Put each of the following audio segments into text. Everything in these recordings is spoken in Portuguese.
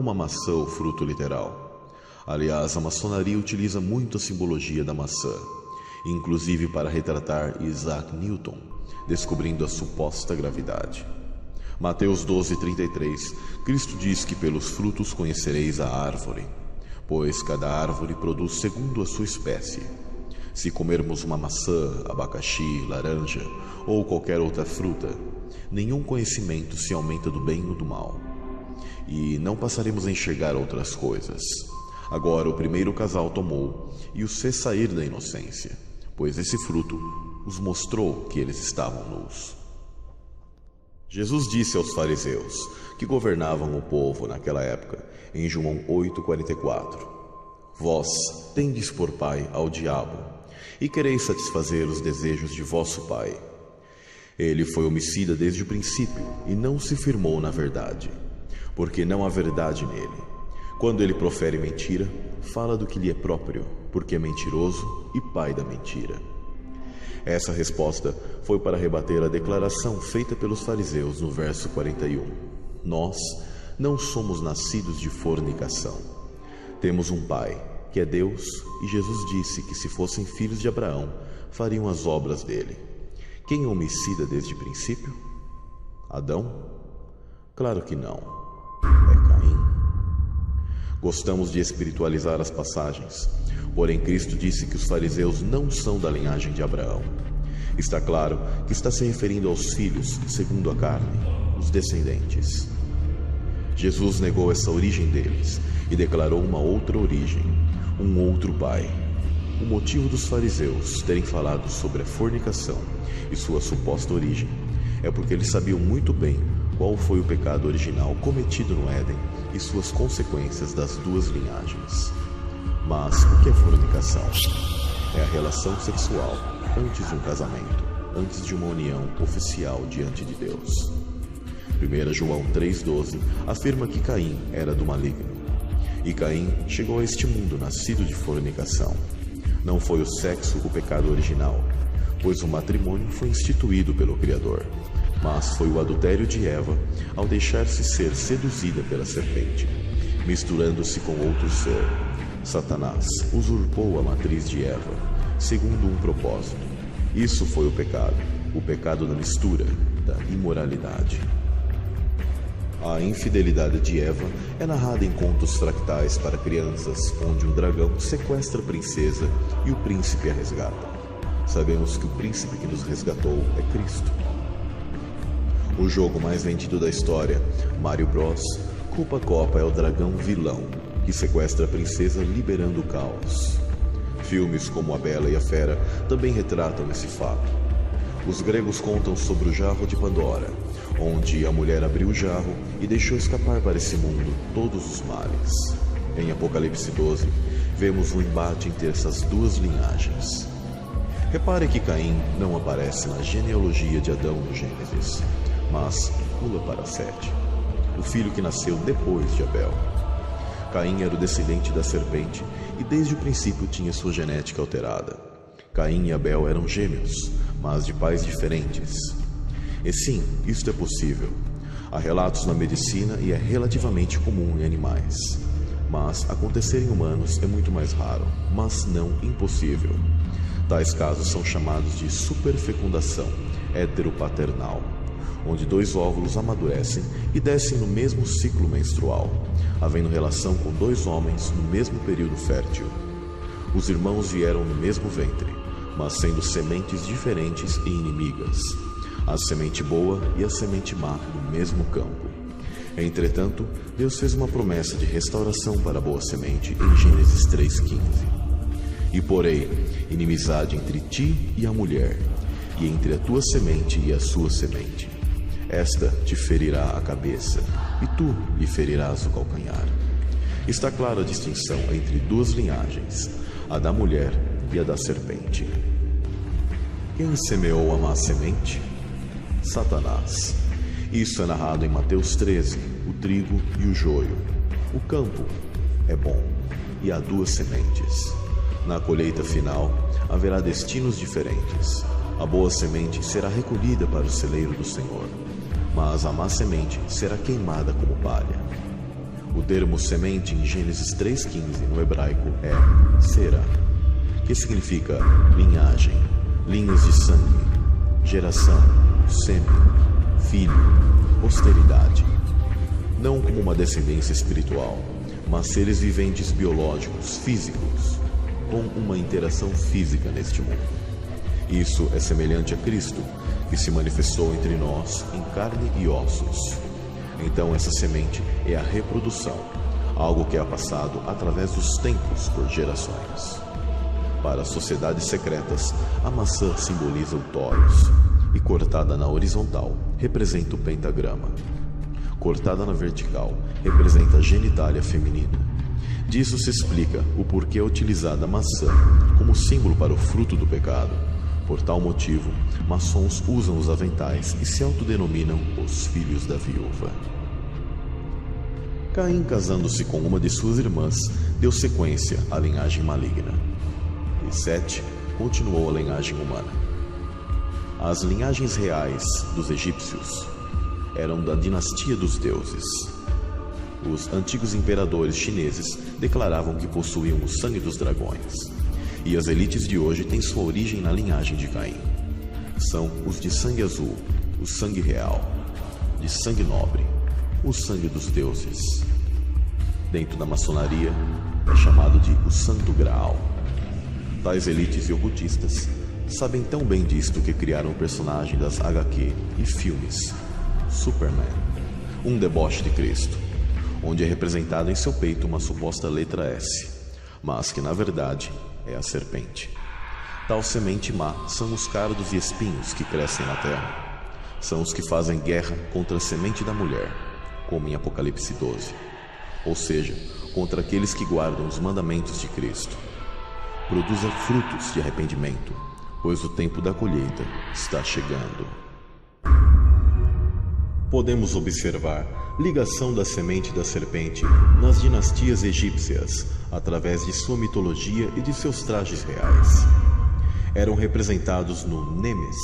uma maçã o fruto literal. Aliás, a maçonaria utiliza muito a simbologia da maçã, inclusive para retratar Isaac Newton, descobrindo a suposta gravidade. Mateus 12:33, Cristo diz que pelos frutos conhecereis a árvore, pois cada árvore produz segundo a sua espécie. Se comermos uma maçã, abacaxi, laranja ou qualquer outra fruta, nenhum conhecimento se aumenta do bem ou do mal, e não passaremos a enxergar outras coisas. Agora o primeiro casal tomou e os fez sair da inocência, pois esse fruto os mostrou que eles estavam nus. Jesus disse aos fariseus, que governavam o povo naquela época, em João 8:44, Vós tendes por pai ao diabo, e quereis satisfazer os desejos de vosso pai. Ele foi homicida desde o princípio, e não se firmou na verdade, porque não há verdade nele. Quando ele profere mentira, fala do que lhe é próprio, porque é mentiroso e pai da mentira. Essa resposta foi para rebater a declaração feita pelos fariseus no verso 41. Nós não somos nascidos de fornicação. Temos um pai, que é Deus, e Jesus disse que se fossem filhos de Abraão, fariam as obras dele. Quem é homicida desde o princípio? Adão? Claro que não. É Caim. Gostamos de espiritualizar as passagens, porém Cristo disse que os fariseus não são da linhagem de Abraão. Está claro que está se referindo aos filhos, segundo a carne, os descendentes. Jesus negou essa origem deles e declarou uma outra origem, um outro pai. O motivo dos fariseus terem falado sobre a fornicação e sua suposta origem é porque eles sabiam muito bem qual foi o pecado original cometido no Éden e suas consequências das duas linhagens. Mas o que é fornicação? É a relação sexual antes de um casamento, antes de uma união oficial diante de Deus. 1 João 3,12 afirma que Caim era do maligno. E Caim chegou a este mundo nascido de fornicação. Não foi o sexo o pecado original, pois o matrimônio foi instituído pelo Criador, mas foi o adultério de Eva ao deixar-se ser seduzida pela serpente, misturando-se com outro ser. Satanás usurpou a matriz de Eva, segundo um propósito. Isso foi o pecado da mistura, da imoralidade. A infidelidade de Eva é narrada em contos fractais para crianças, onde um dragão sequestra a princesa e o príncipe a resgata. Sabemos que o príncipe que nos resgatou é Cristo. O jogo mais vendido da história, Mario Bros, Copa Copa, é o dragão vilão, que sequestra a princesa liberando o caos. Filmes como A Bela e a Fera também retratam esse fato. Os gregos contam sobre o jarro de Pandora, onde a mulher abriu o jarro e deixou escapar para esse mundo todos os males. Em Apocalipse 12, vemos um embate entre essas duas linhagens. Repare que Caim não aparece na genealogia de Adão no Gênesis, mas pula para Sete, o filho que nasceu depois de Abel. Caim era o descendente da serpente e desde o princípio tinha sua genética alterada. Caim e Abel eram gêmeos, mas de pais diferentes. E sim, isto é possível. Há relatos na medicina e é relativamente comum em animais. Mas acontecer em humanos é muito mais raro, mas não impossível. Tais casos são chamados de superfecundação heteropaternal, onde dois óvulos amadurecem e descem no mesmo ciclo menstrual, havendo relação com dois homens no mesmo período fértil. Os irmãos vieram no mesmo ventre, mas sendo sementes diferentes e inimigas, a semente boa e a semente má no mesmo campo. Entretanto, Deus fez uma promessa de restauração para a boa semente em Gênesis 3,15. E porém, inimizade entre ti e a mulher, e entre a tua semente e a sua semente. Esta te ferirá a cabeça, e tu lhe ferirás o calcanhar. Está clara a distinção entre duas linhagens, a da mulher e a da serpente. Quem semeou a má semente? Satanás. Isso é narrado em Mateus 13, o trigo e o joio. O campo é bom, e há duas sementes. Na colheita final, haverá destinos diferentes. A boa semente será recolhida para o celeiro do Senhor, mas a má semente será queimada como palha. O termo semente em Gênesis 3,15 no hebraico é será, que significa linhagem, linhas de sangue, geração, sêmen, filho, posteridade. Não como uma descendência espiritual, mas seres viventes biológicos, físicos, com uma interação física neste mundo. Isso é semelhante a Cristo, que se manifestou entre nós em carne e ossos. Então essa semente é a reprodução, algo que é passado através dos tempos por gerações. Para as sociedades secretas, a maçã simboliza o Taurus, e cortada na horizontal representa o pentagrama. Cortada na vertical representa a genitália feminina. Disso se explica o porquê é utilizada a maçã como símbolo para o fruto do pecado. Por tal motivo, maçons usam os aventais e se autodenominam os filhos da viúva. Caim, casando-se com uma de suas irmãs, deu sequência à linhagem maligna. E Sete continuou a linhagem humana. As linhagens reais dos egípcios eram da dinastia dos deuses. Os antigos imperadores chineses declaravam que possuíam o sangue dos dragões. E as elites de hoje têm sua origem na linhagem de Caim. São os de sangue azul, o sangue real, de sangue nobre, o sangue dos deuses. Dentro da maçonaria, é chamado de o Santo Graal. Tais elites e ocultistas sabem tão bem disto que criaram o personagem das HQ e filmes, Superman, um deboche de Cristo, onde é representado em seu peito uma suposta letra S, mas que na verdade é a serpente. Tal semente má são os cardos e espinhos que crescem na terra. São os que fazem guerra contra a semente da mulher, como em Apocalipse 12, ou seja, contra aqueles que guardam os mandamentos de Cristo. Produza frutos de arrependimento, pois o tempo da colheita está chegando. Podemos observar ligação da semente da serpente nas dinastias egípcias, através de sua mitologia e de seus trajes reais. Eram representados no Nemes,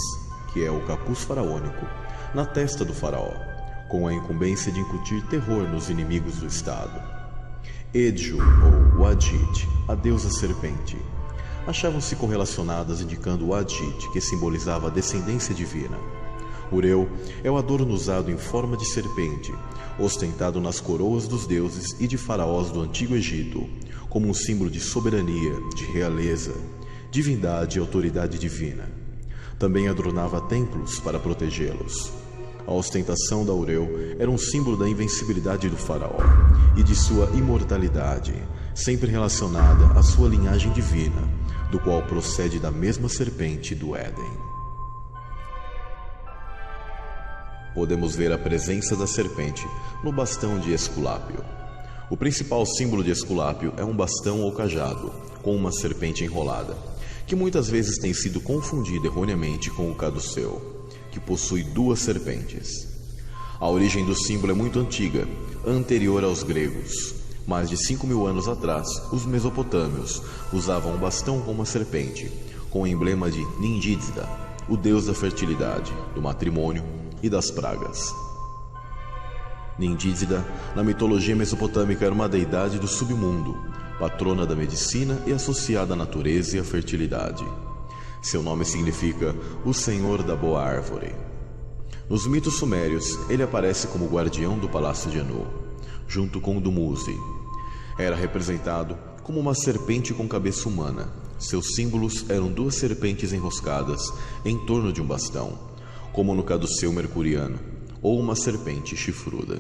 que é o capuz faraônico, na testa do faraó, com a incumbência de incutir terror nos inimigos do Estado. Edju, ou Wadjid, a deusa serpente, achavam-se correlacionadas indicando Wadjid, que simbolizava a descendência divina. Ureu é o adorno usado em forma de serpente, ostentado nas coroas dos deuses e de faraós do Antigo Egito, como um símbolo de soberania, de realeza, divindade e autoridade divina. Também adornava templos para protegê-los. A ostentação da Ureu era um símbolo da invencibilidade do faraó e de sua imortalidade, sempre relacionada à sua linhagem divina, do qual procede da mesma serpente do Éden. Podemos ver a presença da serpente no bastão de Esculápio. O principal símbolo de Esculápio é um bastão ou cajado, com uma serpente enrolada, que muitas vezes tem sido confundido erroneamente com o caduceu, que possui duas serpentes. A origem do símbolo é muito antiga, anterior aos gregos. Mais de 5.000 anos atrás, os mesopotâmios usavam um bastão com uma serpente, com o emblema de Ninjizda, o deus da fertilidade, do matrimônio e das pragas. Ninjizda, na mitologia mesopotâmica, era uma deidade do submundo, patrona da medicina e associada à natureza e à fertilidade. Seu nome significa o Senhor da Boa Árvore. Nos mitos sumérios, ele aparece como guardião do palácio de Anu, junto com Dumuzi. Era representado como uma serpente com cabeça humana. Seus símbolos eram duas serpentes enroscadas em torno de um bastão, como no caduceu mercuriano, ou uma serpente chifruda.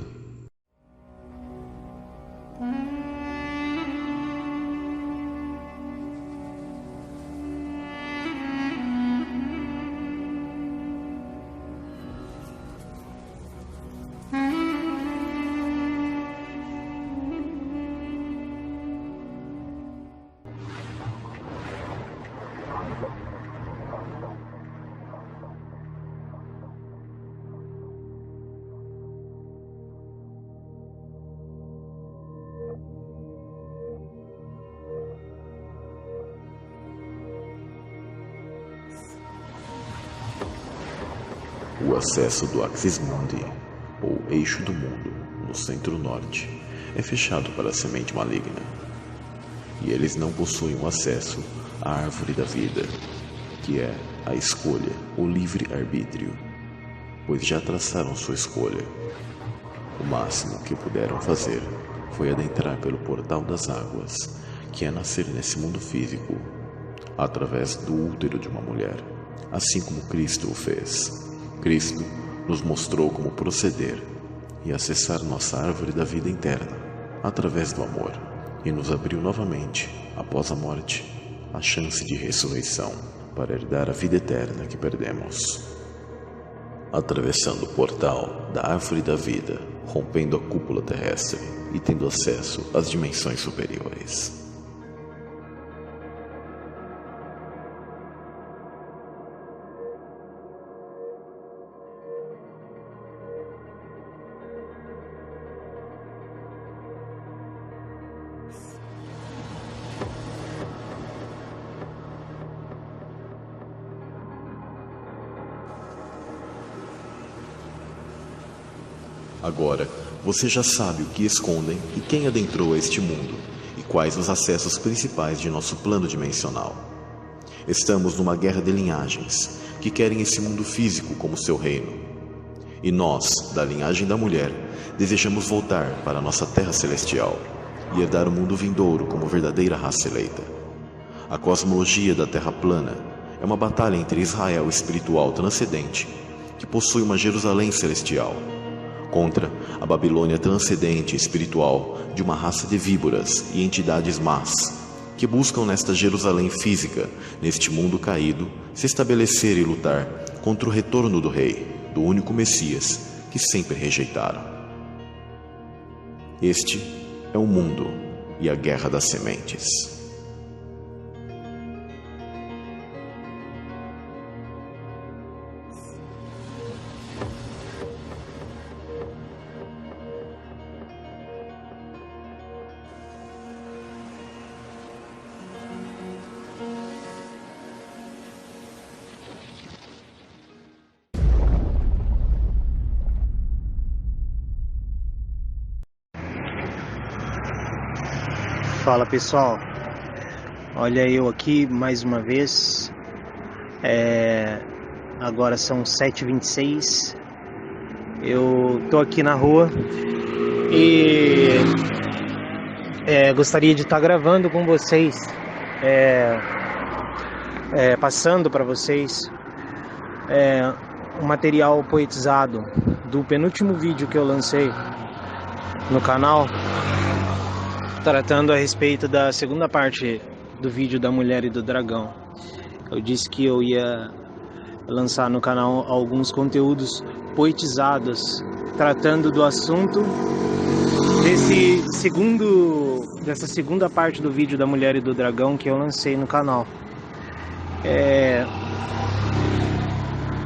O acesso do Axis Mundi, ou Eixo do Mundo, no centro-norte, é fechado para a semente maligna. E eles não possuem o acesso à árvore da vida, que é a escolha, o livre-arbítrio, pois já traçaram sua escolha. O máximo que puderam fazer foi adentrar pelo portal das águas, que é nascer nesse mundo físico, através do útero de uma mulher, assim como Cristo o fez. Cristo nos mostrou como proceder e acessar nossa árvore da vida interna, através do amor, e nos abriu novamente, após a morte, a chance de ressurreição, para herdar a vida eterna que perdemos. Atravessando o portal da árvore da vida, rompendo a cúpula terrestre e tendo acesso às dimensões superiores. Agora, você já sabe o que escondem e quem adentrou a este mundo, e quais os acessos principais de nosso plano dimensional. Estamos numa guerra de linhagens, que querem esse mundo físico como seu reino. E nós, da linhagem da mulher, desejamos voltar para nossa terra celestial, e herdar o mundo vindouro como verdadeira raça eleita. A cosmologia da Terra plana é uma batalha entre Israel espiritual transcendente, que possui uma Jerusalém celestial, contra a Babilônia transcendente e espiritual de uma raça de víboras e entidades más, que buscam nesta Jerusalém física, neste mundo caído, se estabelecer e lutar contra o retorno do Rei, do único Messias, que sempre rejeitaram. Este é o mundo e a guerra das sementes. Fala pessoal, olha eu aqui mais uma vez, agora são 7h26, eu tô aqui na rua e gostaria de estar gravando com vocês, passando para vocês um material poetizado do penúltimo vídeo que eu lancei no canal, tratando a respeito da segunda parte do vídeo da Mulher e do Dragão. Eu disse que eu ia lançar no canal alguns conteúdos poetizados, tratando do assunto dessa segunda parte do vídeo da Mulher e do Dragão que eu lancei no canal.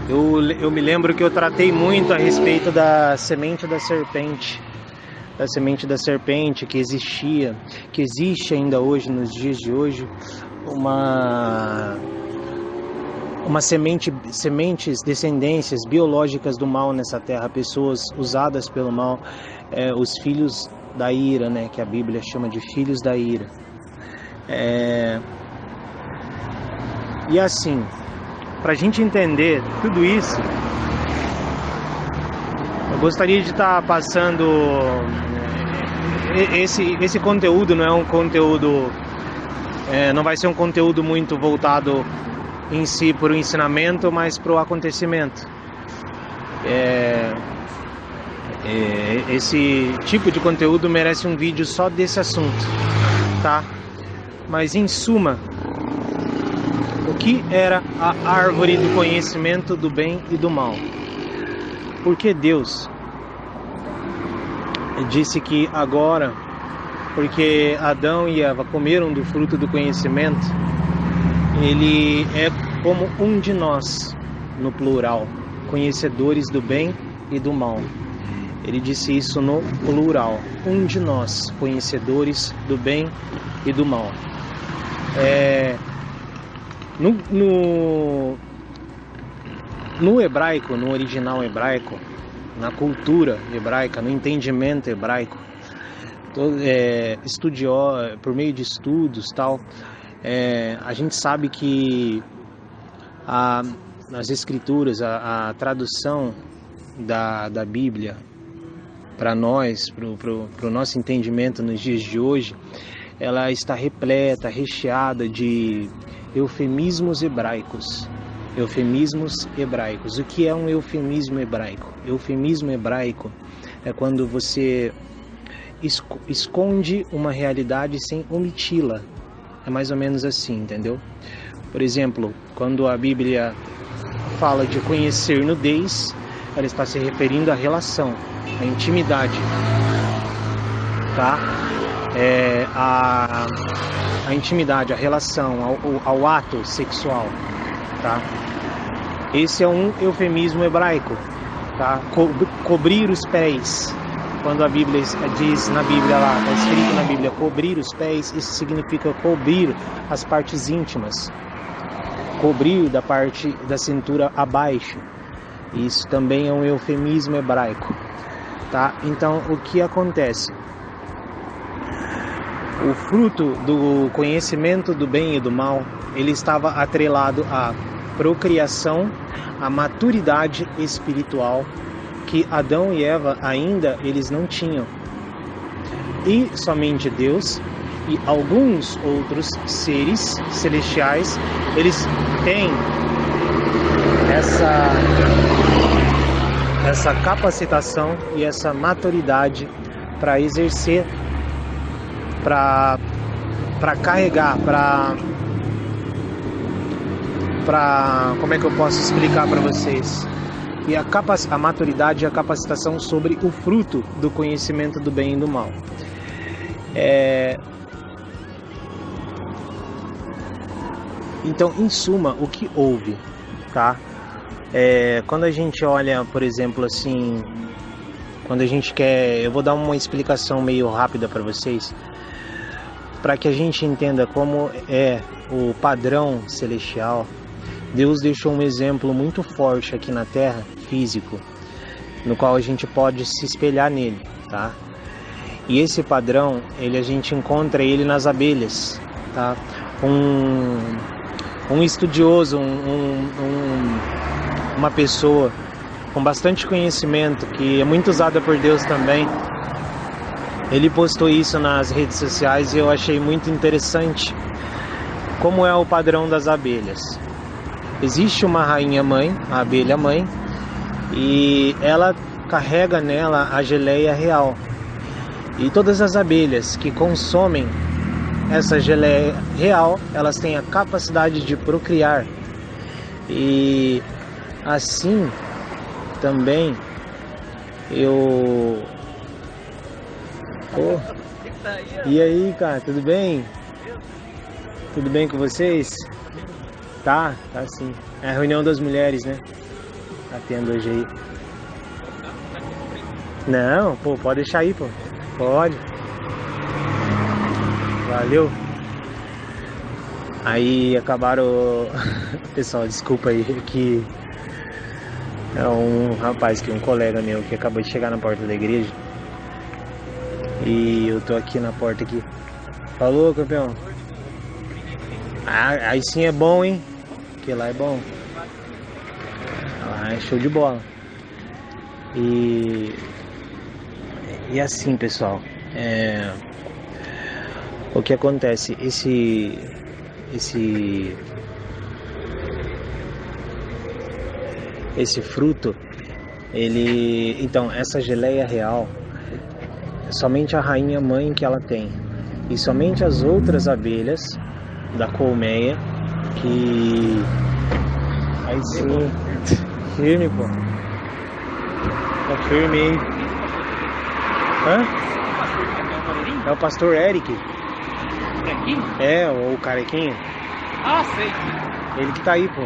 Eu me lembro que eu tratei muito a respeito da semente da serpente, que existia, que existe ainda hoje, nos dias de hoje, uma sementes, descendências biológicas do mal nessa terra, pessoas usadas pelo mal, os filhos da ira, né, que a Bíblia chama de filhos da ira. E assim, para a gente entender tudo isso, eu gostaria de estar passando esse conteúdo. Não é um conteúdo, não vai ser um conteúdo muito voltado em si para o ensinamento, mas para o acontecimento. Esse tipo de conteúdo merece um vídeo só desse assunto, tá? Mas em suma, o que era a árvore do conhecimento do bem e do mal? Porque Deus disse que agora, porque Adão e Eva comeram do fruto do conhecimento, ele é como um de nós, no plural, conhecedores do bem e do mal. Ele disse isso no plural, um de nós, conhecedores do bem e do mal. No hebraico, no original hebraico, na cultura hebraica, no entendimento hebraico, por meio de estudos tal, a gente sabe que nas escrituras, a tradução da Bíblia para nós, para o nosso entendimento nos dias de hoje, ela está repleta, recheada de eufemismos hebraicos. Eufemismos hebraicos. O que é um eufemismo hebraico? Eufemismo hebraico é quando você esconde uma realidade sem omiti-la. É mais ou menos assim, entendeu? Por exemplo, quando a Bíblia fala de conhecer nudez, ela está se referindo à relação, à intimidade, tá? A intimidade, a relação, ao ato sexual, tá? Esse é um eufemismo hebraico, tá? Cobrir os pés. Quando a Bíblia diz na Bíblia lá, está escrito na Bíblia, cobrir os pés, isso significa cobrir as partes íntimas. Cobrir da parte da cintura abaixo. Isso também é um eufemismo hebraico, tá? Então, o que acontece? O fruto do conhecimento do bem e do mal, ele estava atrelado à procriação, à maturidade espiritual, que Adão e Eva ainda eles não tinham. E somente Deus e alguns outros seres celestiais, eles têm essa capacitação e essa maturidade para exercer, para carregar, como é que eu posso explicar para vocês? E a maturidade e a capacitação sobre o fruto do conhecimento do bem e do mal. Então, em suma, o que houve, tá? Quando a gente olha, por exemplo, assim, quando a gente quer, eu vou dar uma explicação meio rápida para vocês, para que a gente entenda como é o padrão celestial. Deus deixou um exemplo muito forte aqui na Terra, físico, no qual a gente pode se espelhar nele, tá? E esse padrão, a gente encontra ele nas abelhas, tá? Um estudioso, uma pessoa com bastante conhecimento, que é muito usada por Deus também, ele postou isso nas redes sociais e eu achei muito interessante como é o padrão das abelhas. Existe uma rainha mãe, a abelha mãe, e ela carrega nela a geleia real. E todas as abelhas que consomem essa geleia real, elas têm a capacidade de procriar. E assim também e aí, cara, tudo bem? Tudo bem com vocês? Tá sim. É a reunião das mulheres, né? Tá tendo hoje aí. Não, pô, pode deixar aí, pô. Pode. Valeu. Aí acabaram... Pessoal, desculpa aí, que é um rapaz, um colega meu que acabou de chegar na porta da igreja. E eu tô aqui na porta aqui. Falou, campeão. Aí sim é bom, hein? Porque lá é bom. Lá é show de bola. E assim, pessoal, o que acontece? Esse fruto, então, essa geleia real, somente a rainha mãe que ela tem, e somente as outras abelhas da colmeia que... Aí sim, firme, pô. Tá firme, hein? Hã? É o pastor Eric. Carequinho? O carequinho. Ah, sei. Ele que tá aí, pô.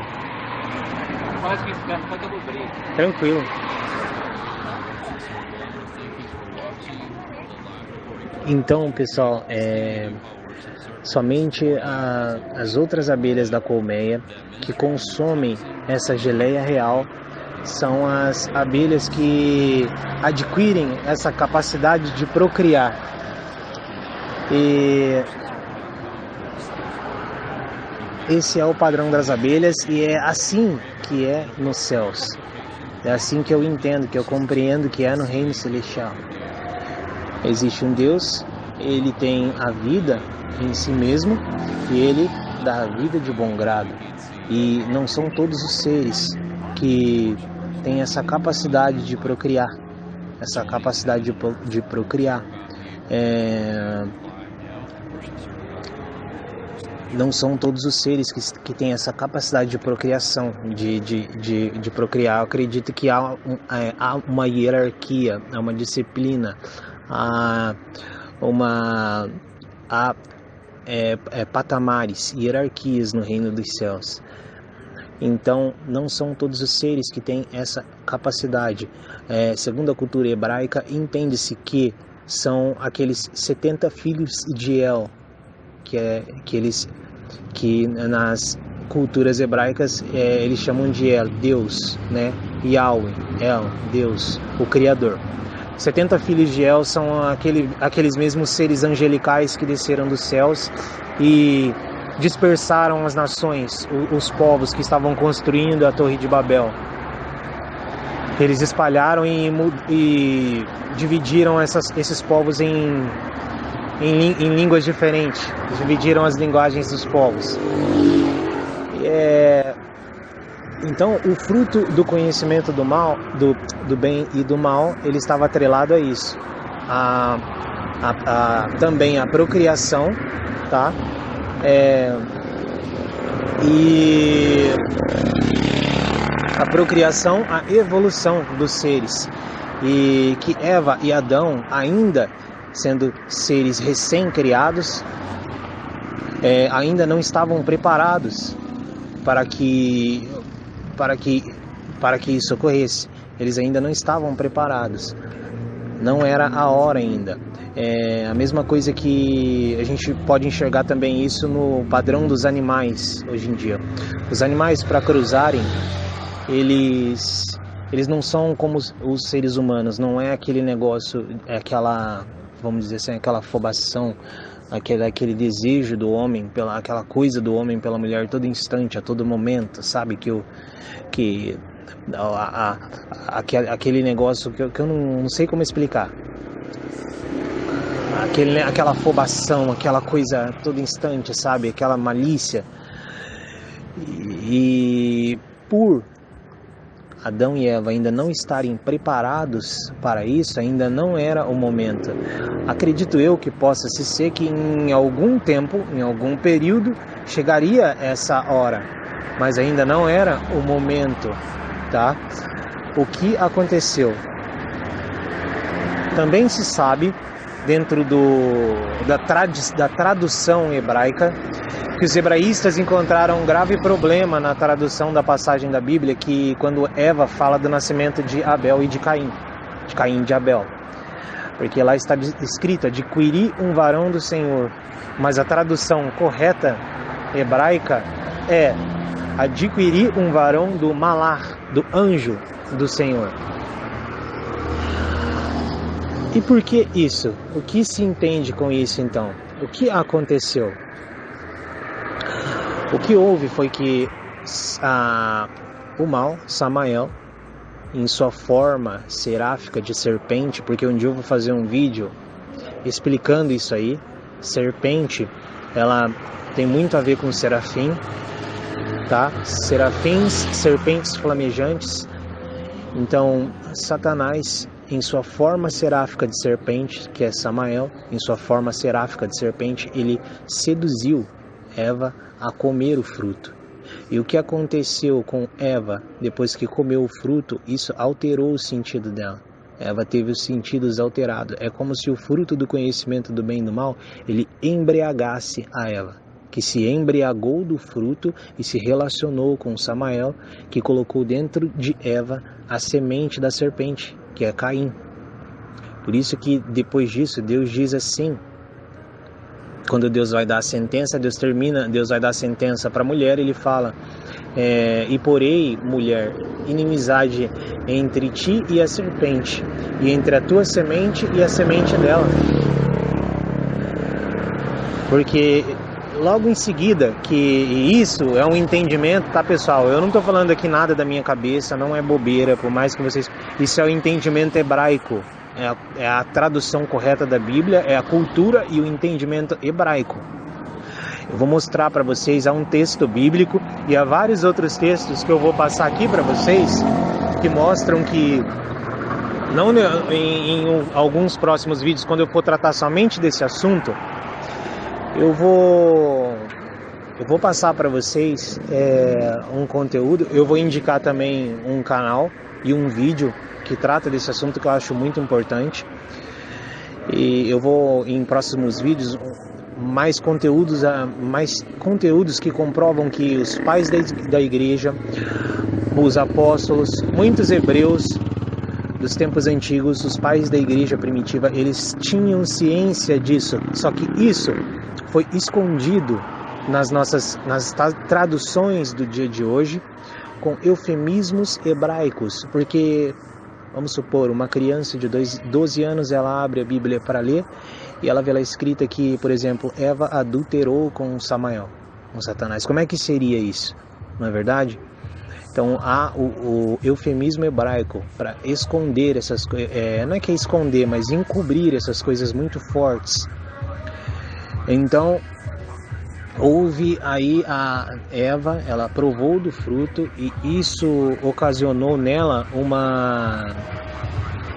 Faz que esse cara pode abrir. Tranquilo. Então, pessoal, somente as outras abelhas da colmeia que consomem essa geleia real são as abelhas que adquirem essa capacidade de procriar. E esse é o padrão das abelhas e é assim que é nos céus. É assim que eu entendo, que eu compreendo que é no reino celestial. Existe um Deus, Ele tem a vida em si mesmo e Ele dá a vida de bom grado. E não são todos os seres que têm essa capacidade de procriar. Essa capacidade de procriar. Não são todos os seres que têm essa capacidade de procriação, de procriar. Eu acredito que há uma hierarquia, há uma disciplina, há patamares, hierarquias no reino dos céus. Então, não são todos os seres que têm essa capacidade. Segundo a cultura hebraica, entende-se que são aqueles 70 filhos de El, que nas culturas hebraicas eles chamam de El, Deus, né? Yahweh, El, Deus, o Criador. 70 filhos de El são aqueles mesmos seres angelicais que desceram dos céus e dispersaram as nações, os povos que estavam construindo a Torre de Babel. Eles espalharam e dividiram esses povos em línguas diferentes, dividiram as linguagens dos povos. Então, o fruto do conhecimento do mal, do bem e do mal, ele estava atrelado a isso, também a procriação, tá? E a procriação, a evolução dos seres, e que Eva e Adão, ainda sendo seres recém-criados, ainda não estavam preparados para que isso ocorresse. Eles ainda não estavam preparados. Não era a hora ainda. A mesma coisa que a gente pode enxergar também isso no padrão dos animais hoje em dia. Os animais, para cruzarem, eles não são como os seres humanos. Não é aquele negócio, vamos dizer assim, aquela afobação, aquele desejo do homem, aquela coisa do homem pela mulher todo instante, a todo momento, sabe? Aquele negócio que eu não sei como explicar. Aquela afobação, aquela coisa a todo instante, sabe? Aquela malícia. E por Adão e Eva ainda não estarem preparados para isso, ainda não era o momento. Acredito eu que possa se ser que em algum tempo, em algum período, chegaria essa hora, mas ainda não era o momento, tá? O que aconteceu? Também se sabe, dentro da tradução hebraica, que os hebraístas encontraram um grave problema na tradução da passagem da Bíblia, que quando Eva fala do nascimento de Abel e de Caim e de Abel, porque lá está escrito: adquiri um varão do Senhor, mas a tradução correta hebraica é adquiri um varão do Malar, do anjo do Senhor. E por que isso? O que se entende com isso então? O que aconteceu? O que houve foi que o mal, Samael, em sua forma seráfica de serpente, porque um dia eu vou fazer um vídeo explicando isso aí. Serpente, ela tem muito a ver com serafim, tá? Serafins, serpentes flamejantes. Então, Satanás, em sua forma seráfica de serpente, que é Samael, em sua forma seráfica de serpente, ele seduziu Eva a comer o fruto. E o que aconteceu com Eva depois que comeu o fruto, isso alterou o sentido dela. Eva teve os sentidos alterados. É como se o fruto do conhecimento do bem e do mal, ele embriagasse a Eva, que se embriagou do fruto e se relacionou com Samael, que colocou dentro de Eva a semente da serpente, que é Caim. Por isso que depois disso Deus diz assim: quando Deus vai dar a sentença, Deus vai dar a sentença para a mulher, ele fala: e porei, mulher, inimizade entre ti e a serpente, e entre a tua semente e a semente dela. Porque logo em seguida, que isso é um entendimento, tá, pessoal? Eu não estou falando aqui nada da minha cabeça, não é bobeira, por mais que vocês... Isso é o entendimento hebraico, é a tradução correta da Bíblia, é a cultura e o entendimento hebraico. Eu vou mostrar para vocês, há um texto bíblico e há vários outros textos que eu vou passar aqui para vocês, que mostram que, não em alguns próximos vídeos, quando eu for tratar somente desse assunto, eu vou passar para vocês um conteúdo. Eu vou indicar também um canal e um vídeo que trata desse assunto, que eu acho muito importante. E eu vou, em próximos vídeos, mais conteúdos que comprovam que os pais da igreja, os apóstolos, muitos hebreus dos tempos antigos, os pais da igreja primitiva, eles tinham ciência disso, só que isso foi escondido nas traduções do dia de hoje, com eufemismos hebraicos, porque, vamos supor, uma criança de 12 anos, ela abre a Bíblia para ler, e ela vê lá escrita que, por exemplo, Eva adulterou com Samael, com Satanás. Como é que seria isso? Não é verdade? Então há o eufemismo hebraico para esconder essas coisas, não é que é esconder, mas encobrir essas coisas muito fortes. Então houve aí a Eva, ela provou do fruto e isso ocasionou nela uma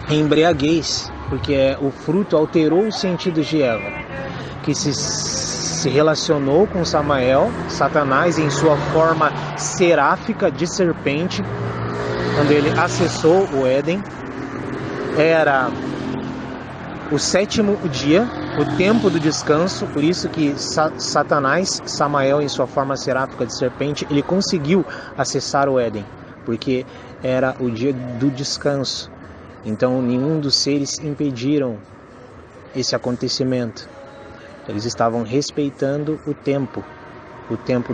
embriaguez, porque o fruto alterou os sentidos de Eva, que se relacionou com Samael, Satanás em sua forma seráfica de serpente, quando ele acessou o Éden. Era o 7º dia, o tempo do descanso, por isso que Satanás, Samael em sua forma seráfica de serpente, ele conseguiu acessar o Éden, porque era o dia do descanso. Então nenhum dos seres impediram esse acontecimento. Eles estavam respeitando o tempo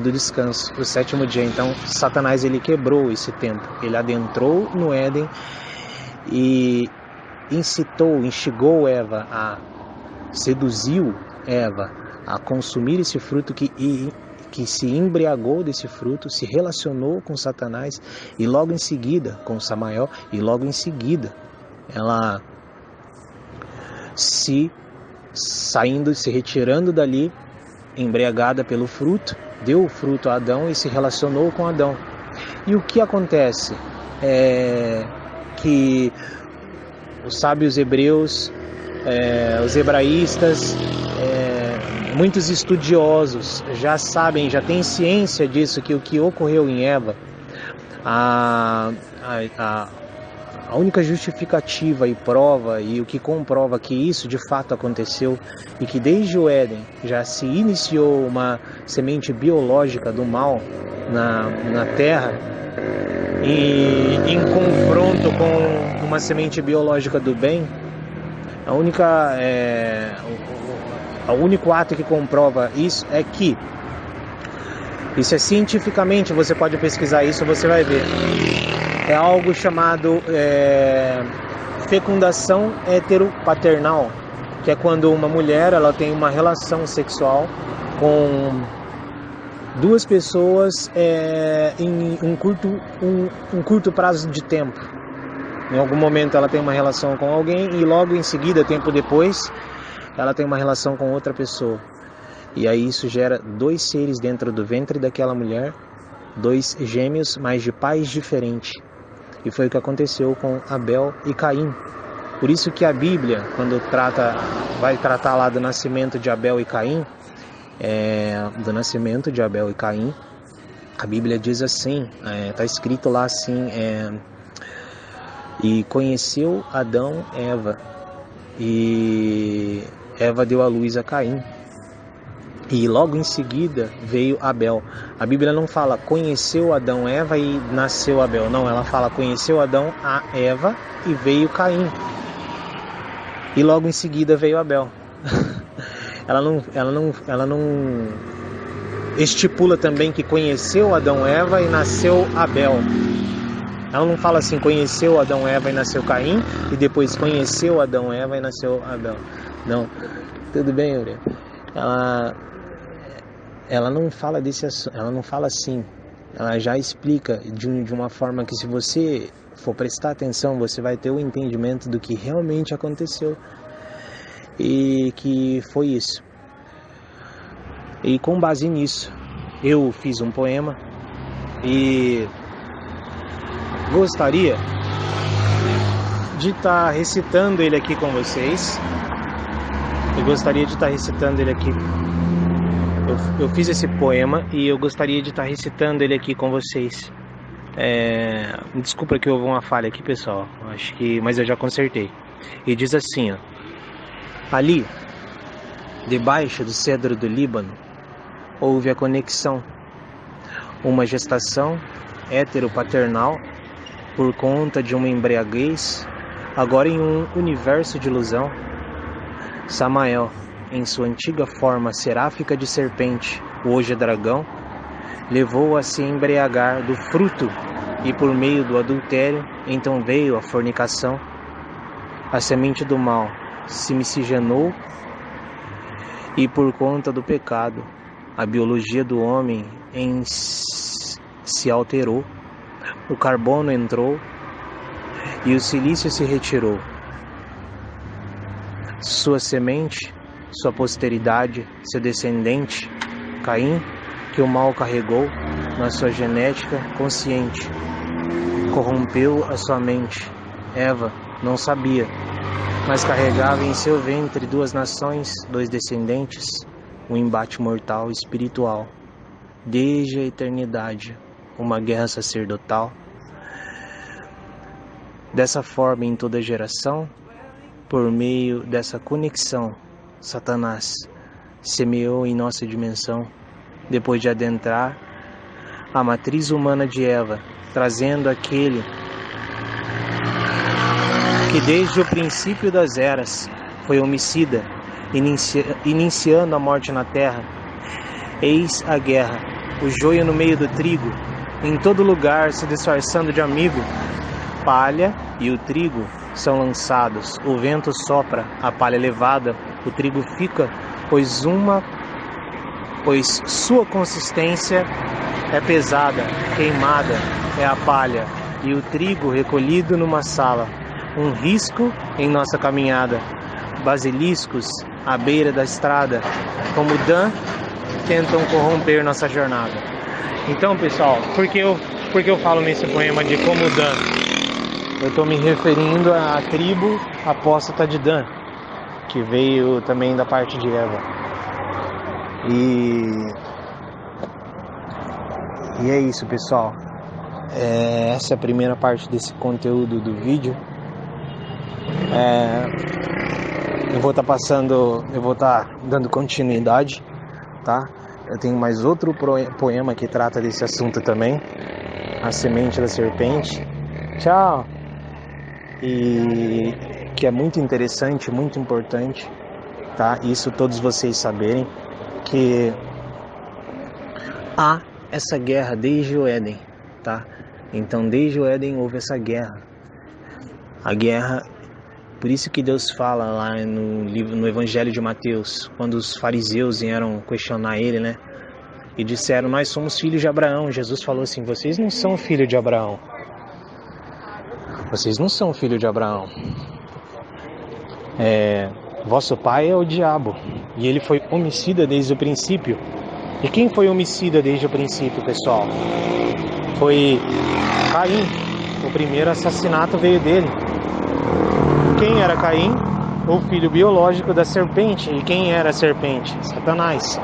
do descanso, o 7º dia. Então Satanás, ele quebrou esse tempo, ele adentrou no Éden e instigou Eva, seduziu Eva a consumir esse fruto, que se embriagou desse fruto, se relacionou com Satanás e logo em seguida com Samael, e logo em seguida ela se retirando dali, embriagada pelo fruto, deu o fruto a Adão e se relacionou com Adão. E o que acontece é que os sábios hebreus, os hebraístas, muitos estudiosos já sabem, já têm ciência disso, que o que ocorreu em Eva, a única justificativa e prova, e o que comprova que isso de fato aconteceu, e que desde o Éden já se iniciou uma semente biológica do mal na Terra, e em confronto com uma semente biológica do bem, o único ato que comprova isso é que, isso é cientificamente, você pode pesquisar isso, você vai ver, é algo chamado fecundação heteropaternal, que é quando uma mulher, ela tem uma relação sexual com duas pessoas em um curto prazo de tempo. Em algum momento ela tem uma relação com alguém e logo em seguida, tempo depois, ela tem uma relação com outra pessoa. E aí isso gera 2 seres dentro do ventre daquela mulher, 2 gêmeos, mas de pais diferentes. E foi o que aconteceu com Abel e Caim. Por isso que a Bíblia, quando vai tratar lá do nascimento de Abel e Caim, a Bíblia diz assim, está escrito lá assim, e conheceu Adão Eva, e Eva deu à luz a Caim, e logo em seguida veio Abel. A Bíblia não fala conheceu Adão Eva e nasceu Abel, não, ela fala conheceu Adão a Eva e veio Caim, e logo em seguida veio Abel. Ela não estipula também que conheceu Adão Eva e nasceu Abel. Ela não fala assim, conheceu Adão Eva e nasceu Caim, e depois conheceu Adão Eva e nasceu Abel. Não, tudo bem, Yuri? Ela ela não fala ela não fala assim. Ela já explica de uma forma que, se você for prestar atenção, você vai ter o entendimento do que realmente aconteceu. E que foi isso. E com base nisso, eu fiz um poema e gostaria de estar recitando ele aqui com vocês. Eu gostaria de estar recitando ele aqui. Eu fiz esse poema e eu gostaria de estar recitando ele aqui com vocês. Desculpa que houve uma falha aqui, pessoal. Mas eu já consertei. E diz assim, ó: ali, debaixo do cedro do Líbano, houve a conexão, uma gestação heteropaternal por conta de uma embriaguez, agora em um universo de ilusão. Samael, em sua antiga forma seráfica de serpente, hoje dragão, levou a se embriagar do fruto, e por meio do adultério, então veio a fornicação. A semente do mal se miscigenou, e por conta do pecado, a biologia do homem se alterou, o carbono entrou e o silício se retirou. Sua semente, sua posteridade, seu descendente, Caim, que o mal carregou na sua genética consciente, corrompeu a sua mente. Eva não sabia, mas carregava em seu ventre duas nações, dois descendentes, um embate mortal espiritual. Desde a eternidade, uma guerra sacerdotal. Dessa forma, em toda geração, por meio dessa conexão, Satanás semeou em nossa dimensão, depois de adentrar a matriz humana de Eva, trazendo aquele que desde o princípio das eras foi homicida, iniciando a morte na terra. Eis a guerra, o joio no meio do trigo, em todo lugar se disfarçando de amigo. Palha e o trigo são lançados, o vento sopra, a palha é levada, o trigo fica, pois sua consistência é pesada, queimada é a palha, e o trigo recolhido numa sala. Um risco em nossa caminhada, basiliscos à beira da estrada, como Dan, tentam corromper nossa jornada. Então, pessoal, por que eu falo nesse poema de como Dan? Eu estou me referindo à tribo apóstata de Dan, que veio também da parte de Eva. E é isso, pessoal. Essa é a primeira parte desse conteúdo do vídeo. Eu vou estar dando continuidade, tá? Eu tenho mais outro poema que trata desse assunto também, a semente da serpente. Tchau! E que é muito interessante, muito importante, tá? Isso todos vocês saberem, que há essa guerra desde o Éden, tá? Então desde o Éden houve essa guerra. A guerra, por isso que Deus fala lá no Evangelho de Mateus, quando os fariseus vieram questionar ele, né? E disseram: nós somos filhos de Abraão. Jesus falou assim: vocês não são filhos de Abraão. Vocês não são filhos de Abraão. Vosso pai é o diabo, e ele foi homicida desde o princípio. E quem foi homicida desde o princípio, pessoal? Foi Caim. O primeiro assassinato veio dele. Quem era Caim? O filho biológico da serpente. E quem era a serpente? Satanás.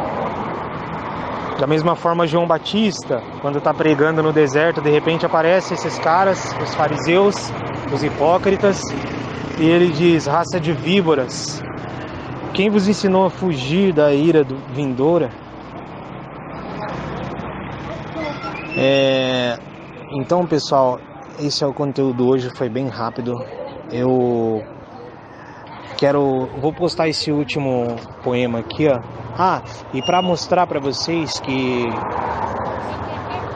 Da mesma forma, João Batista, quando está pregando no deserto, de repente aparecem esses caras, os fariseus, os hipócritas, e ele diz: raça de víboras, quem vos ensinou a fugir da ira vindoura? Então, pessoal, esse é o conteúdo hoje, foi bem rápido. Eu vou postar esse último poema aqui, ó. E para mostrar para vocês que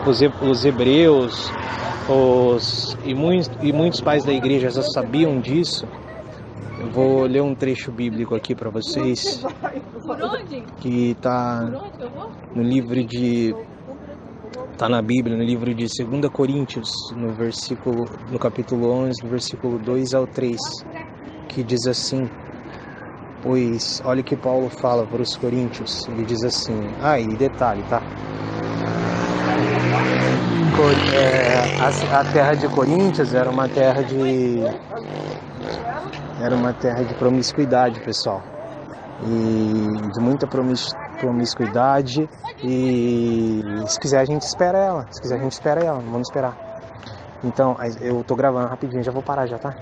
os hebreus e muitos pais da igreja já sabiam disso, Vou ler um trecho bíblico aqui para vocês, que está no livro de... Está na Bíblia, no livro de 2 Coríntios, no capítulo 11, do versículo 2 ao 3, que diz assim: pois, olha o que Paulo fala para os coríntios, ele diz assim, e detalhe, tá? A terra de Coríntios era uma terra de promiscuidade, pessoal, e de muita promiscuidade, e se quiser a gente espera ela, vamos esperar. Então, eu tô gravando rapidinho, já vou parar já, tá?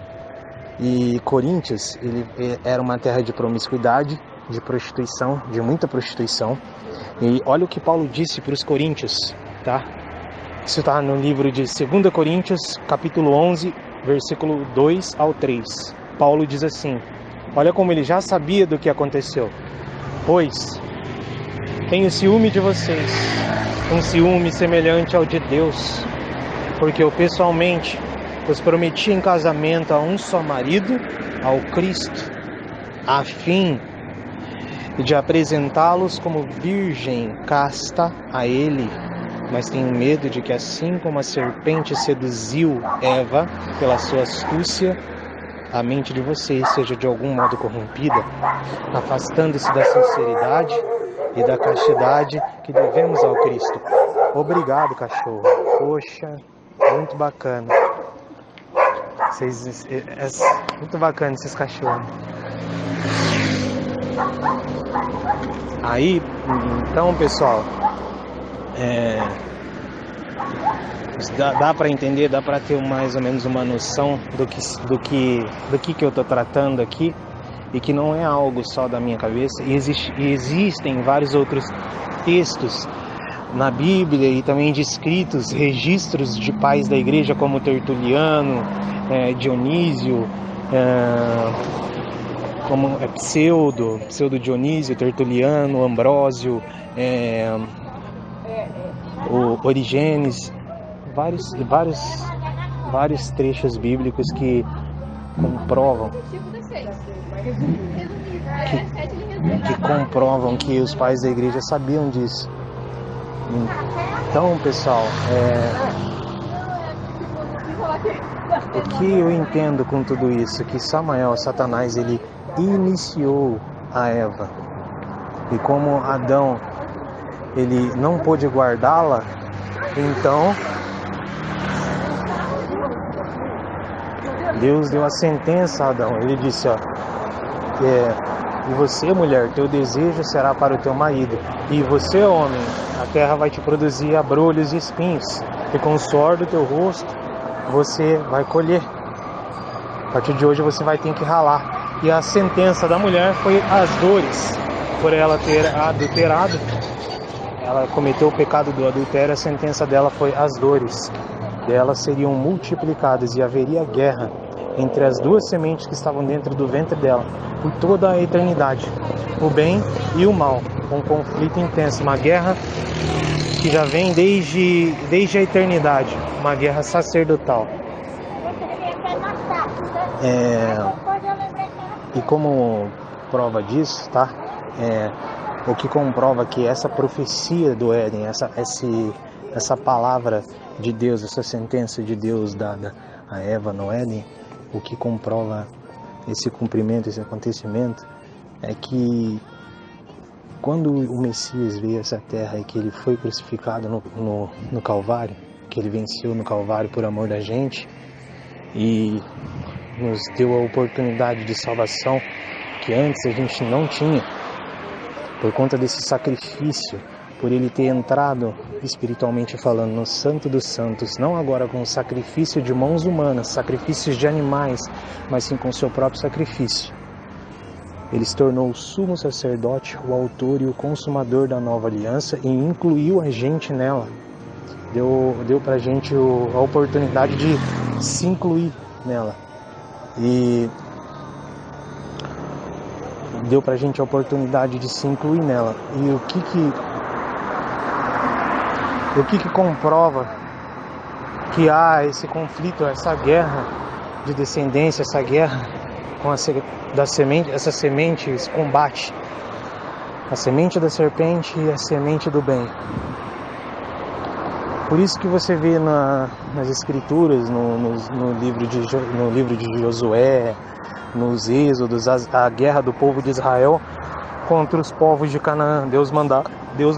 E Coríntios, ele era uma terra de promiscuidade, de prostituição, de muita prostituição, e olha o que Paulo disse para os coríntios, tá? Isso está no livro de 2 Coríntios, capítulo 11, versículo 2 ao 3. Paulo diz assim, olha como ele já sabia do que aconteceu. Pois, tenho ciúme de vocês, um ciúme semelhante ao de Deus, porque eu pessoalmente os prometi em casamento a um só marido, ao Cristo, a fim de apresentá-los como virgem casta a Ele. Mas tenho medo de que, assim como a serpente seduziu Eva pela sua astúcia, a mente de vocês seja de algum modo corrompida, afastando-se da sinceridade e da castidade que devemos ao Cristo. Obrigado, cachorro. Poxa, muito bacana. Muito bacana esses cachorros. Aí, então, pessoal, dá para entender, dá para ter mais ou menos uma noção do que eu tô tratando aqui, e que não é algo só da minha cabeça. E existem vários outros textos na Bíblia e também de escritos, registros de pais da igreja como Tertuliano, Dionísio, como Pseudo Dionísio, Tertuliano, Ambrósio, o Origênesis, vários trechos bíblicos que comprovam que os pais da igreja sabiam disso. Então, pessoal, o que eu entendo com tudo isso? Que Satanás, ele iniciou a Eva, e como Adão, ele não pôde guardá-la, então Deus deu a sentença a Adão. Ele disse, e você, mulher, teu desejo será para o teu marido, e você, homem, a terra vai te produzir abrolhos e espinhos, e com o suor do teu rosto você vai colher. A partir de hoje você vai ter que ralar. E a sentença da mulher foi as dores, por ela ter adulterado. Ela cometeu o pecado do adultério, a sentença dela foi as dores. Delas seriam multiplicadas e haveria guerra entre as duas sementes que estavam dentro do ventre dela, por toda a eternidade, o bem e o mal, um conflito intenso, uma guerra que já vem desde a eternidade, uma guerra sacerdotal. E como prova disso, tá? O que comprova que essa profecia do Éden, essa palavra de Deus, essa sentença de Deus dada a Eva no Éden, o que comprova esse cumprimento, esse acontecimento, é que quando o Messias veio a essa terra e que ele foi crucificado no Calvário, que ele venceu no Calvário por amor da gente e nos deu a oportunidade de salvação que antes a gente não tinha, por conta desse sacrifício, por ele ter entrado espiritualmente falando no Santo dos Santos, não agora com o sacrifício de mãos humanas, sacrifícios de animais, mas sim com o seu próprio sacrifício. Ele se tornou o sumo sacerdote, o autor e o consumador da nova aliança, e incluiu a gente nela. Deu pra gente a oportunidade de se incluir nela. E deu pra gente a oportunidade de se incluir nela. E o que comprova que há esse conflito, essa guerra de descendência, essa guerra da semente, essa semente, esse combate, a semente da serpente e a semente do bem. Por isso que você vê nas escrituras, no livro de Josué, nos Êxodos, a guerra do povo de Israel contra os povos de Canaã. Deus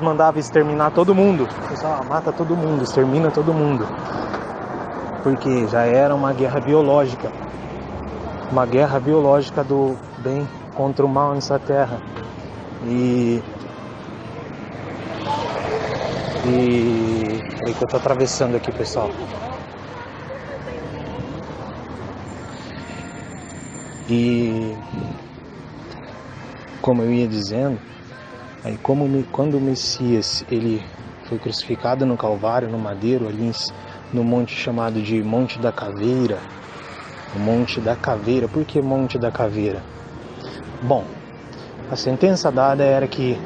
mandava exterminar todo mundo. Pessoal, mata todo mundo, extermina todo mundo. Porque já era uma guerra biológica. Uma guerra biológica do bem contra o mal nessa terra. E é que eu tô atravessando aqui, pessoal. E como eu ia dizendo, aí quando o Messias ele foi crucificado no Calvário, no madeiro, ali no monte chamado de Monte da Caveira. O Monte da Caveira. Por que Monte da Caveira? Bom, a sentença dada era que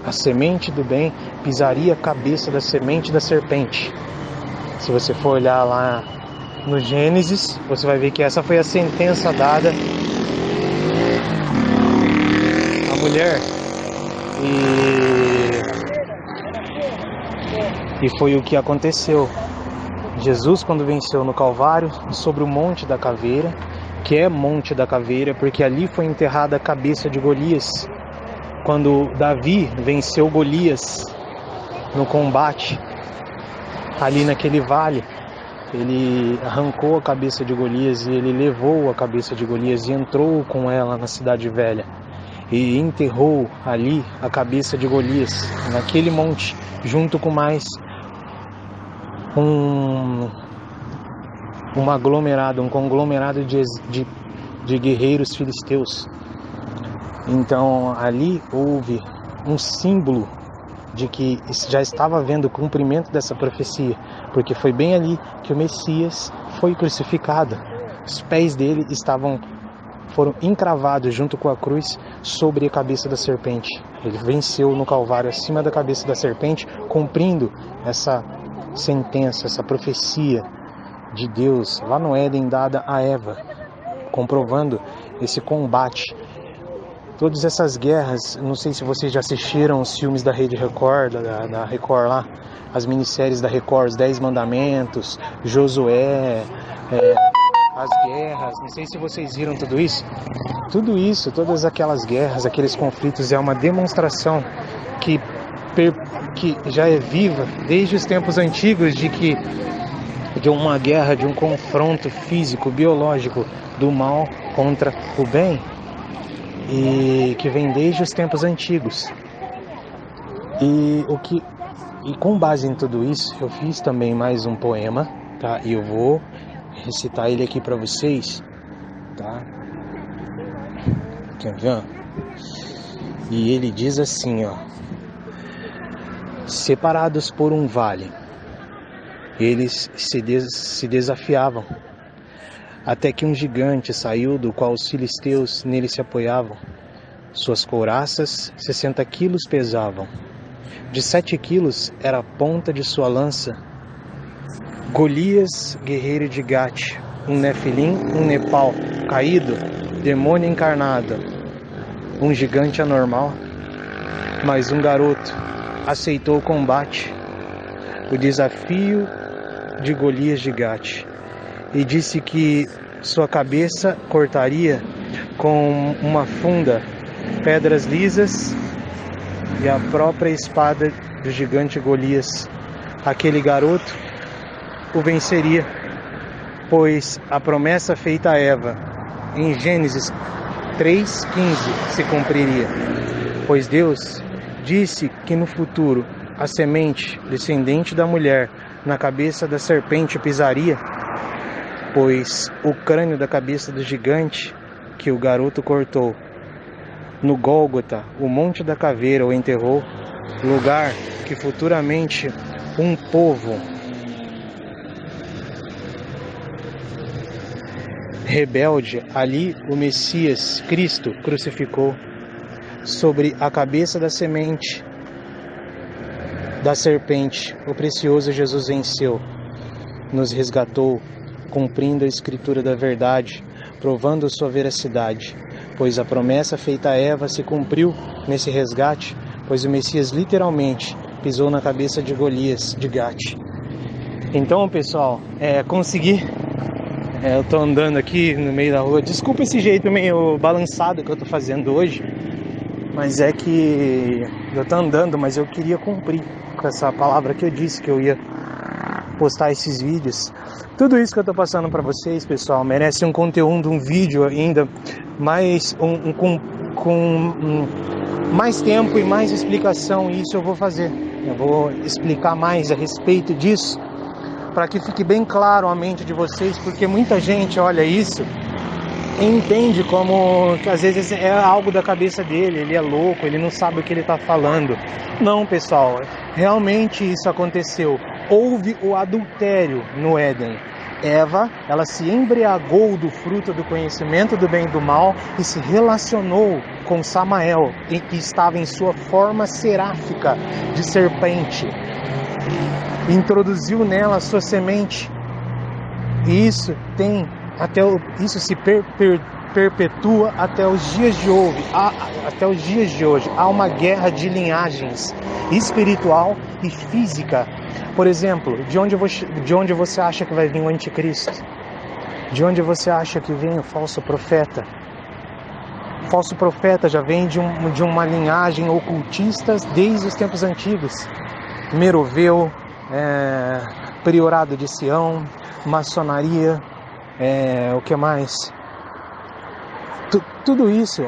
a semente do bem pisaria a cabeça da semente da serpente. Se você for olhar lá no Gênesis, você vai ver que essa foi a sentença dada à mulher. E foi o que aconteceu. Jesus, quando venceu no Calvário, sobre o Monte da Caveira, que é Monte da Caveira, porque ali foi enterrada a cabeça de Golias. Quando Davi venceu Golias no combate, ali naquele vale, ele arrancou a cabeça de Golias e ele levou a cabeça de Golias e entrou com ela na cidade velha. E enterrou ali a cabeça de Golias, naquele monte, junto com mais um conglomerado de guerreiros filisteus. Então ali houve um símbolo de que já estava havendo o cumprimento dessa profecia, porque foi bem ali que o Messias foi crucificado. Os pés dele foram encravados junto com a cruz sobre a cabeça da serpente. Ele venceu no Calvário acima da cabeça da serpente, cumprindo essa sentença, essa profecia de Deus lá no Éden dada a Eva, comprovando esse combate. Todas essas guerras, não sei se vocês já assistiram os filmes da Rede Record, da Record lá, as minisséries da Record, os 10 Mandamentos, Josué, as guerras, não sei se vocês viram tudo isso. Tudo isso, todas aquelas guerras, aqueles conflitos, é uma demonstração que já é viva desde os tempos antigos de uma guerra, de um confronto físico, biológico do mal contra o bem, e que vem desde os tempos antigos. E com base em tudo isso, eu fiz também mais um poema, tá? E eu vou recitar ele aqui para vocês, tá? Quer ver? E ele diz assim, ó: separados por um vale, eles se desafiavam, até que um gigante saiu, do qual os filisteus nele se apoiavam. Suas couraças 60 quilos pesavam, de 7 quilos era a ponta de sua lança. Golias, guerreiro de Gate, um Nefilim, um Nepal caído, demônio encarnado, um gigante anormal, mas um garoto aceitou o combate, o desafio de Golias de Gate, e disse que sua cabeça cortaria com uma funda, pedras lisas e a própria espada do gigante Golias. Aquele garoto o venceria, pois a promessa feita a Eva em Gênesis 3:15 se cumpriria, pois Deus disse que no futuro a semente descendente da mulher na cabeça da serpente pisaria, pois o crânio da cabeça do gigante que o garoto cortou no Gólgota, o Monte da Caveira, o enterrou, lugar que futuramente um povo rebelde, ali o Messias Cristo crucificou. Sobre a cabeça da semente da serpente, o precioso Jesus venceu, nos resgatou, cumprindo a escritura da verdade, provando sua veracidade, pois a promessa feita a Eva se cumpriu nesse resgate, pois o Messias literalmente pisou na cabeça de Golias, de Gate. Então, pessoal, consegui. Eu tô andando aqui no meio da rua. Desculpa esse jeito meio balançado que eu tô fazendo hoje, mas é que eu tô andando, mas eu queria cumprir com essa palavra que eu disse que eu ia postar esses vídeos. Tudo isso que eu tô passando para vocês, pessoal, merece um conteúdo, um vídeo ainda mais com mais tempo e mais explicação, e isso eu vou fazer. Eu vou explicar mais a respeito disso, para que fique bem claro a mente de vocês, porque muita gente olha isso e entende como que às vezes é algo da cabeça dele, ele é louco, ele não sabe o que ele está falando. Não, pessoal, realmente isso aconteceu. Houve o adultério no Éden. Eva, ela se embriagou do fruto do conhecimento do bem e do mal e se relacionou com Samael, que estava em sua forma seráfica de serpente. Introduziu nela a sua semente. E isso isso se perpetua até os dias de hoje. Há uma guerra de linhagens espiritual e física. Por exemplo, de onde você acha que vai vir o anticristo? De onde você acha que vem o falso profeta? O falso profeta já vem de uma linhagem ocultista desde os tempos antigos. Meroveu, Priorado de Sião, maçonaria, o que mais? Tudo isso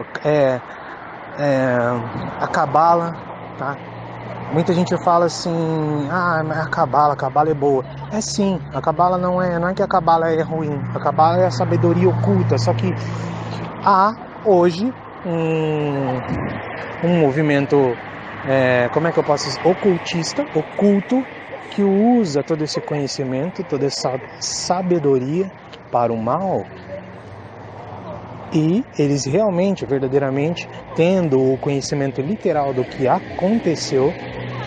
a Cabala, tá? Muita gente fala assim, a Cabala é boa. É sim, a Cabala não é que a Cabala é ruim, a Cabala é a sabedoria oculta, só que há hoje um movimento, ocultista, oculto, que usa todo esse conhecimento, toda essa sabedoria para o mal. E eles realmente, verdadeiramente, tendo o conhecimento literal do que aconteceu,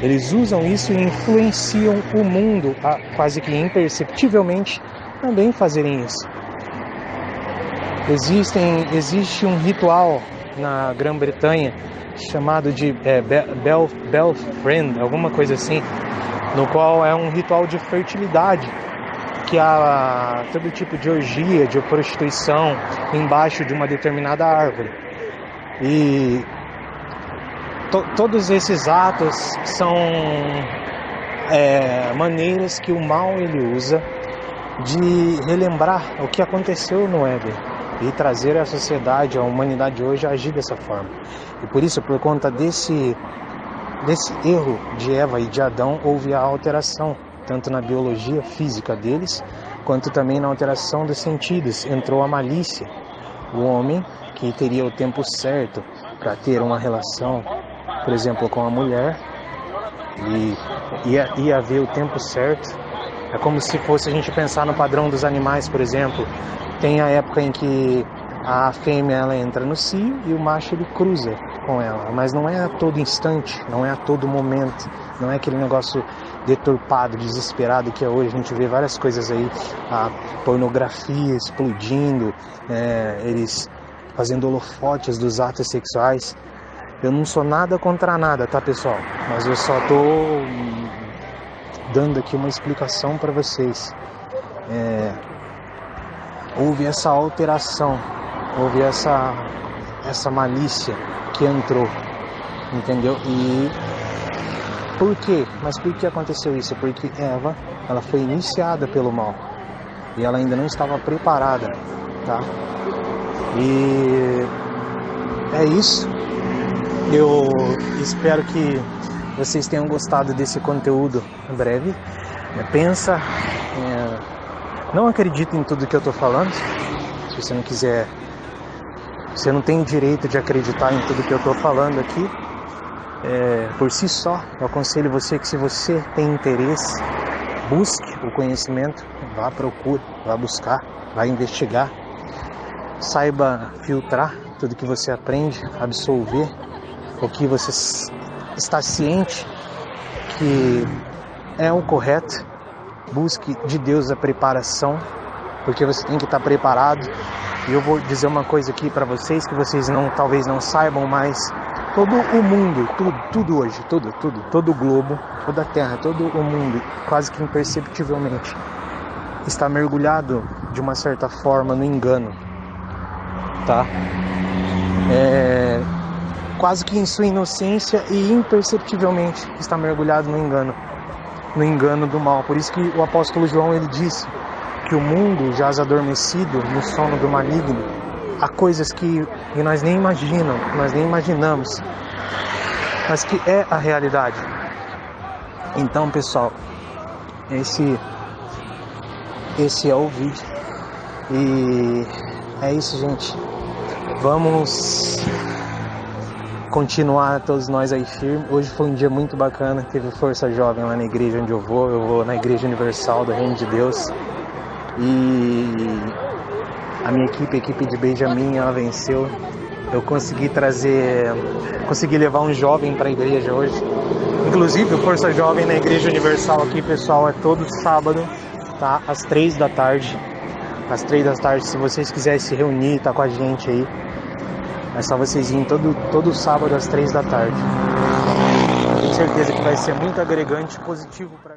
eles usam isso e influenciam o mundo a quase que imperceptivelmente também fazerem isso. Existe um ritual na Grã-Bretanha chamado de Belfriend, alguma coisa assim, no qual é um ritual de fertilidade, que há todo tipo de orgia, de prostituição embaixo de uma determinada árvore. E todos esses atos são maneiras que o mal ele usa de relembrar o que aconteceu no Éden e trazer a sociedade, a humanidade hoje a agir dessa forma. E por isso, por conta desse erro de Eva e de Adão, houve a alteração, tanto na biologia física deles, quanto também na alteração dos sentidos. Entrou a malícia. O homem, que teria o tempo certo para ter uma relação, por exemplo, com a mulher, e ia haver o tempo certo. É como se fosse a gente pensar no padrão dos animais, por exemplo. Tem a época em que a fêmea ela entra no cio e o macho ele cruza com ela, mas não é a todo instante, não é a todo momento, não é aquele negócio deturpado, desesperado que é hoje. A gente vê várias coisas aí, a pornografia explodindo, eles fazendo holofotes dos atos sexuais. Eu não sou nada contra nada, tá, pessoal? Mas eu só tô dando aqui uma explicação para vocês. Houve essa alteração, houve essa malícia que entrou, entendeu? E por quê? Mas por que aconteceu isso? Porque Eva, ela foi iniciada pelo mal e ela ainda não estava preparada, tá? E é isso. Eu espero que vocês tenham gostado desse conteúdo breve. Pensa, não acredita em tudo que eu estou falando. Se você não quiser, você não tem direito de acreditar em tudo que eu estou falando aqui. Por si só, eu aconselho você que, se você tem interesse, busque o conhecimento, vá à procura, vá buscar, vá investigar, saiba filtrar tudo que você aprende, absorver o que você está ciente que é o correto. Busque de Deus a preparação, porque você tem que estar preparado E eu vou dizer uma coisa aqui para vocês que vocês talvez não saibam, mas todo o mundo, tudo hoje, todo o globo, toda a Terra, todo o mundo, quase que imperceptivelmente, está mergulhado de uma certa forma no engano, tá? Quase que em sua inocência e imperceptivelmente está mergulhado no engano do mal. Por isso que o apóstolo João, ele disse que o mundo jaz adormecido no sono do maligno. Há coisas que nós nem imaginamos, mas que é a realidade. Então, pessoal, esse é o vídeo. E é isso, gente. Vamos continuar todos nós aí firmes. Hoje foi um dia muito bacana. Teve Força Jovem lá na igreja onde eu vou na Igreja Universal do Reino de Deus. E a minha equipe, a equipe de Benjamin, ela venceu. Eu consegui levar um jovem para a igreja hoje. Inclusive, o Força Jovem na Igreja Universal aqui, pessoal, é todo sábado, tá? Às 3 da tarde. Às 3 da tarde, se vocês quiserem se reunir, tá com a gente aí, é só vocês irem todo sábado às 3 da tarde. Tenho certeza que vai ser muito agregante e positivo para